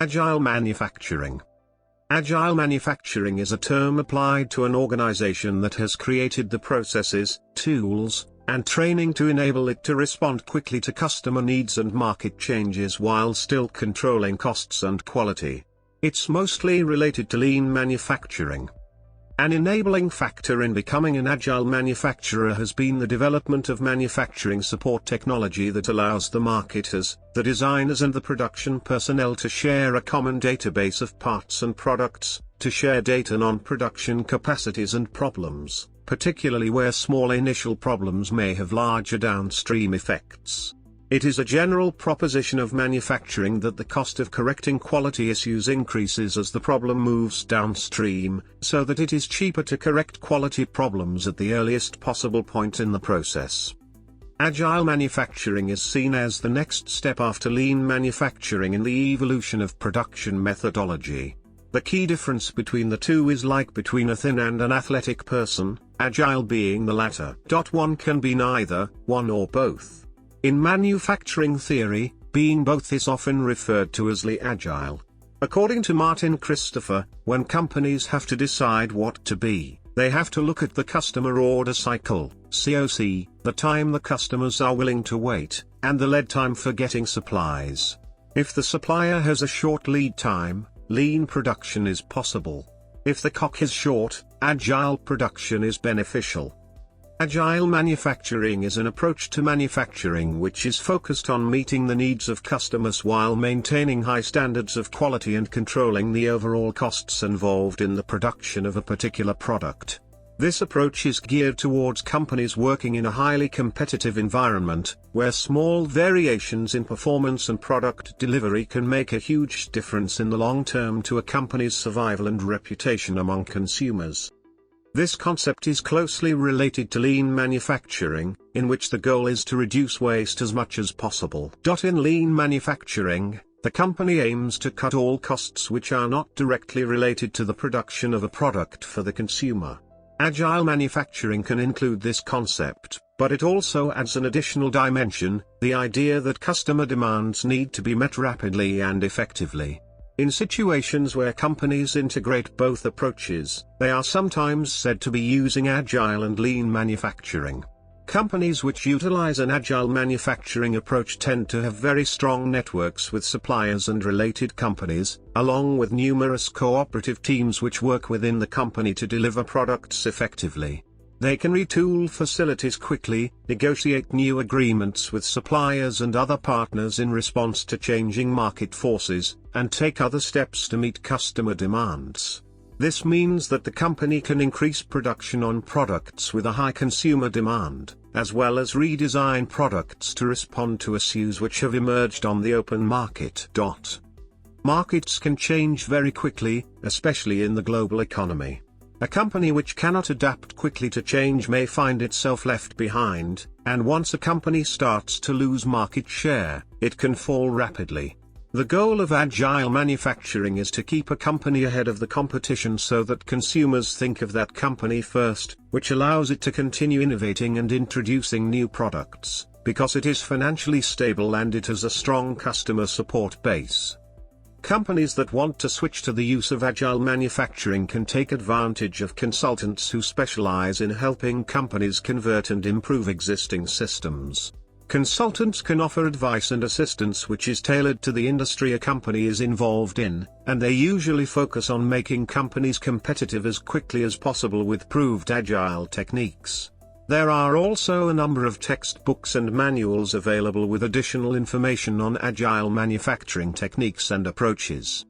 Agile manufacturing. Agile manufacturing is a term applied to an organization that has created the processes, tools, and training to enable it to respond quickly to customer needs and market changes while still controlling costs and quality. It's mostly related to lean manufacturing. An enabling factor in becoming an agile manufacturer has been the development of manufacturing support technology that allows the marketers, the designers and the production personnel to share a common database of parts and products, to share data on production capacities and problems, particularly where small initial problems may have larger downstream effects. It is a general proposition of manufacturing that the cost of correcting quality issues increases as the problem moves downstream, so that it is cheaper to correct quality problems at the earliest possible point in the process. Agile manufacturing is seen as the next step after lean manufacturing in the evolution of production methodology. The key difference between the two is like between a thin and an athletic person, agile being the latter. One can be neither, one or both. In manufacturing theory, being both is often referred to as agile. According to Martin Christopher, when companies have to decide what to be, they have to look at the customer order cycle, COC, the time the customers are willing to wait, and the lead time for getting supplies. If the supplier has a short lead time, lean production is possible. If the COC is short, agile production is beneficial. Agile manufacturing is an approach to manufacturing which is focused on meeting the needs of customers while maintaining high standards of quality and controlling the overall costs involved in the production of a particular product. This approach is geared towards companies working in a highly competitive environment, where small variations in performance and product delivery can make a huge difference in the long term to a company's survival and reputation among consumers. This concept is closely related to lean manufacturing, in which the goal is to reduce waste as much as possible. In lean manufacturing, the company aims to cut all costs which are not directly related to the production of a product for the consumer. Agile manufacturing can include this concept, but it also adds an additional dimension, the idea that customer demands need to be met rapidly and effectively. In situations where companies integrate both approaches, they are sometimes said to be using agile and lean manufacturing. Companies which utilize an agile manufacturing approach tend to have very strong networks with suppliers and related companies, along with numerous cooperative teams which work within the company to deliver products effectively. They can retool facilities quickly, negotiate new agreements with suppliers and other partners in response to changing market forces, and take other steps to meet customer demands. This means that the company can increase production on products with a high consumer demand, as well as redesign products to respond to issues which have emerged on the open market. Markets can change very quickly, especially in the global economy. A company which cannot adapt quickly to change may find itself left behind, and once a company starts to lose market share, it can fall rapidly. The goal of agile manufacturing is to keep a company ahead of the competition so that consumers think of that company first, which allows it to continue innovating and introducing new products, because it is financially stable and it has a strong customer support base. Companies that want to switch to the use of agile manufacturing can take advantage of consultants who specialize in helping companies convert and improve existing systems. Consultants can offer advice and assistance which is tailored to the industry a company is involved in, and they usually focus on making companies competitive as quickly as possible with proved agile techniques. There are also a number of textbooks and manuals available with additional information on agile manufacturing techniques and approaches.